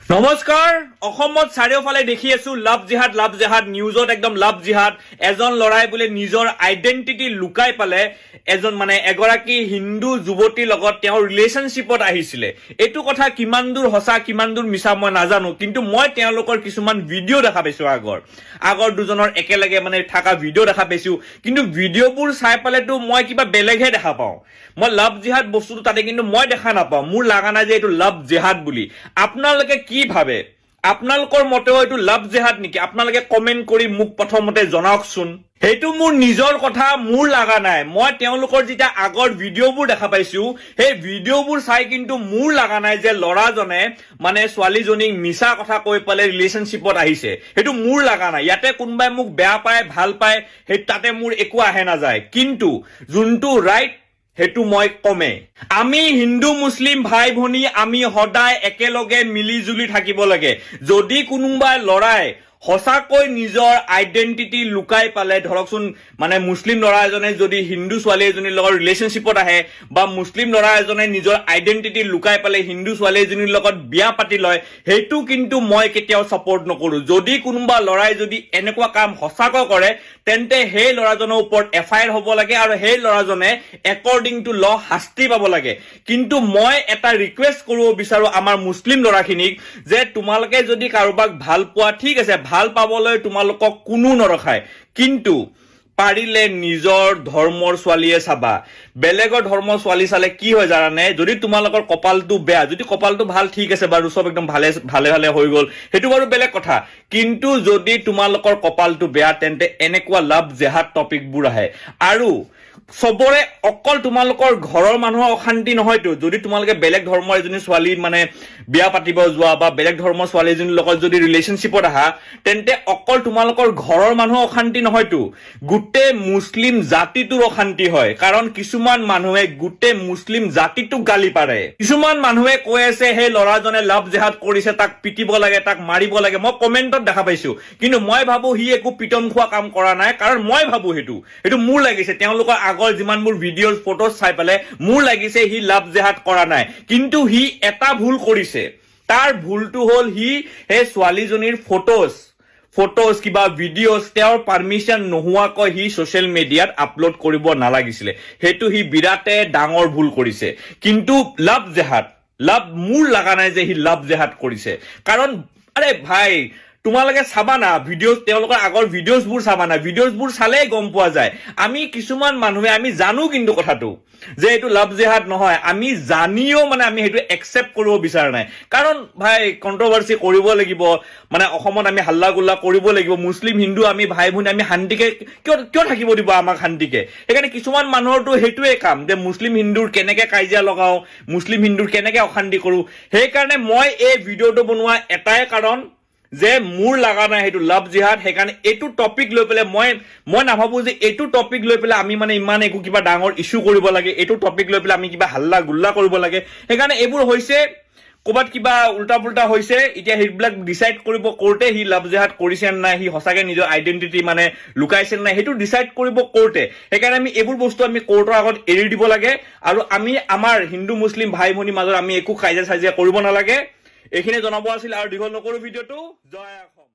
নমস্কাৰ অসমত চাৰিওফালে দেখি আছো লাভ জিহাদ নিউজত একদম লাভ জিহাদ এজন লৰাই বোলে নিজৰ আইডেন্টিটি লুকাই পালে এজন এগৰাকী হিন্দু যুৱতীৰ লগত তেওঁ ৰিলেশনশ্বিপত আহিছিলে এটো কথা কিমান দূৰ হসা কিমান দূৰ মিছা মই নাজানো কিন্তু মই তেওঁলোকৰ কিছুমান ভিডিও দেখা পাইছো আগৰ দুজনৰ একেলগে থাকা ভিডিও দেখা পাইছো কিন্তু ভিডিওবোৰ চাই পালেতো মই কিবা বেলেগহে দেখা পাওঁ মই লাভ জিহাদ বস্তুটো তাতে কিন্তু মই দেখা নাপাওঁ মোৰ লাগা নাই যে এটো লাভ জিহাদ বুলি আপোনালোকে কি ভাবে আপোনালোকৰ মতেও এটো লাভ জিহাদ নেকি আপোনালোকে কমেন্ট কৰি মোক প্ৰথমতে জনাওকচোন হেতু মোৰ নিজৰ কথা মোৰ লাগা নাই মই তেওঁলোকৰ যেটা আগৰ ভিডিওবোৰ দেখা পাইছো হে ভিডিওবোৰ চাই কিন্তু মোৰ লাগা নাই যে লৰাজনে ছোৱালীজনীক মিছা কথা কৈ পালে ৰিলেশনশ্বিপত আহিছে হেতু মোৰ লাগা নাই ইয়াতে কোনবাই মোক বেয়া পায় ভাল পায় হে তাতে মোৰ একো আহে না যায় কিন্তু যোনটো ৰাইট হেতু মই কমে আমি হিন্দু মুসলিম ভাই ভনী আমি সদায় একেলগে মিলি জুলি থাকিব লাগে যদি কোনোবাই লৰাই হসাকৈ নিজৰ আইডেন্টিটি লুকাই পালে ধৰকচোন মুসলিম লৰা এজনে যদি হিন্দু ছোৱালী এজনীৰ লগত ৰিলেশনশ্বিপত আহে বা মুসলিম লৰা এজনে নিজৰ আইডেন্টিটি লুকাই পালে হিন্দু ছোৱালী এজনীৰ লগত বিয়া পাতি লয় হেতু কিন্তু মই কেতিয়াও সাপোৰ্ট নকৰো যদি কোনোবা লৰাই যদি এনেকুৱা কাম হসাকৈ কৰে তেন্তে হে লৰাজনৰ ওপৰত এফআইআৰ হ'ব লাগে আৰু হে লৰাজনে একৰ্ডিং টু ল শাস্তি পাব লাগে কিন্তু মই এটা ৰিকুৱেষ্ট কৰিব বিচাৰো আমাৰ মুসলিম লৰাখিনিক যে তোমালোকে যদি কাৰোবাক ভাল পোৱা ঠিক আছে ভাল পাবলৈ তোমালোকক কোনো নৰখায় কিন্তু পাৰিলে নিজৰ ধৰ্মৰ ছোৱালীয়ে চাবা বেলেগৰ ধৰ্মৰ ছোৱালী চালে কি হয় জানানে যদি তোমালোকৰ কপালটো বেয়া যদি কপালটো ভাল ঠিক আছে বাৰু সব একদম ভালে হৈ গল হেতু বাৰু বেলেগ কথা কিন্তু যদি তোমালোকৰ কপালটো বেয়া তেন্তে এনেকুৱা লাভ জেহাদ টপিকবোৰ আহে আৰু সবৰে অকল তোমালোকৰ ঘৰৰ মানুহৰ অশান্তি নহয়তো যদি তোমালোকে বেলেগ ধৰ্মৰ এজনী ছোৱালী বিয়া পাতিব যোৱা বা বেলেগ ধৰ্মৰ ছোৱালী এজনীৰ লগত যদি ৰিলেশনশ্বিপত আহা তেন্তে অকল তোমালোকৰ ঘৰৰ মানুহৰ অশান্তি নহয়তো গুটে মুসলিম জাতিটোৰ অশান্তি হয় কাৰণ কিছুমান মানুহে গুটে মুসলিম জাতিটোক গালি পাৰে কিছুমান মানুহে কৈ আছে হে লৰাজনে লাভ জেহাদ কৰিছে তাক পিটিব লাগে তাক মাৰিব লাগে মই কমেন্টত দেখা পাইছো কিন্তু মই ভাবো হি একো পিটন খোৱা কাম কৰা নাই কাৰণ মই ভাবো হেতু মোৰ লাগিছে তেওঁলোকৰ আগৰ যিমানবোৰ ভিডিওস ফটোস চাই পালে মোৰ লাগিছে হি লাভ জেহাদ কৰা নাই কিন্তু হি এটা ভুল কৰিছে তাৰ ভুলটো হল হি হে ছোৱালীজনীৰ ফটোস কিবা ভিডিওস তেওঁৰ পাৰমিশন নোহোৱাকৈ হি সোশ্যাল মিডিয়াত আপলোড কৰিব নালাগিছিলে হেতু হি বিৰাটে ডাঙৰ ভুল কৰিছে কিন্তু লাভ মোৰ লাগা নাই যে হি লাভ জেহাদ কৰিছে কাৰণ আৰে ভাই তোমালোকে চাবা না ভিডিওস তেওঁলোকৰ আগৰ ভিডিওসবোৰ চাবা না ভিডিওসবোৰ চালে গম পোৱা যায় আমি কিছুমান মানুহে আমি জানো কিন্তু কথাটো যে এটো লাভ জেহাদ নহয় আমি জানিও আমি হেতু একসেপ্ট কৰিব বিচাৰ নাই কাৰণ ভাই কন্ট্ৰভাৰ্সি কৰিব লাগিব অসমত আমি হাল্লা গুল্লা কৰিব লাগিব মুসলিম হিন্দু আমি ভাই ভনী আমি শান্তিকে কিয় থাকিব দিব আমাক শান্তিকে সেইকাৰণে কিছুমান মানুহৰটো হেতুৱে কাম যে মুসলিম হিন্দুৰ কেনেকে কাজিয়া লগাও মুসলিম হিন্দুৰ কেনেকে অশান্তি কৰো সেইকাৰণে মই এই ভিডিওটো বনোৱা এটাই কাৰণ যে মোৰ লাগা নাই হেতু লাভ জিহাদ হেকাৰণে এটো টপিক লৈ পেলে মই নাভাবো যে এটো টপিক লৈ পেলে আমি ইমান একো কিবা ডাঙৰ ইস্যু কৰিব লাগে এটো টপিক লৈ পেলে আমি কিবা হাল্লা গুল্লা কৰিব লাগে হেকাৰণে এবোৰ হৈছে কোবাত কিবা উল্টা পুল্টা হৈছে এতিয়া হেবিলাক ডিসাইড কৰিব কোৰ্টে হি লাভ জিহাদ কৰিছে না হি হসাকে নিজৰ আইডেন্টিটি লুকাইছে না হেতু ডিসাইড কৰিব কোৰ্টে হেকাৰণে আমি এবোৰ বস্তু আমি কোৰ্টৰ আগত এৰি দিব লাগে আৰু আমি আমাৰ হিন্দু মুসলিম ভাই ভনী মাজৰ আমি একো কাজিয়া সাজিয়া কৰিব নালাগে এইখিনি জনাব আছিল আৰু দীঘল নকৰো ভিডিওটো জয় অসম।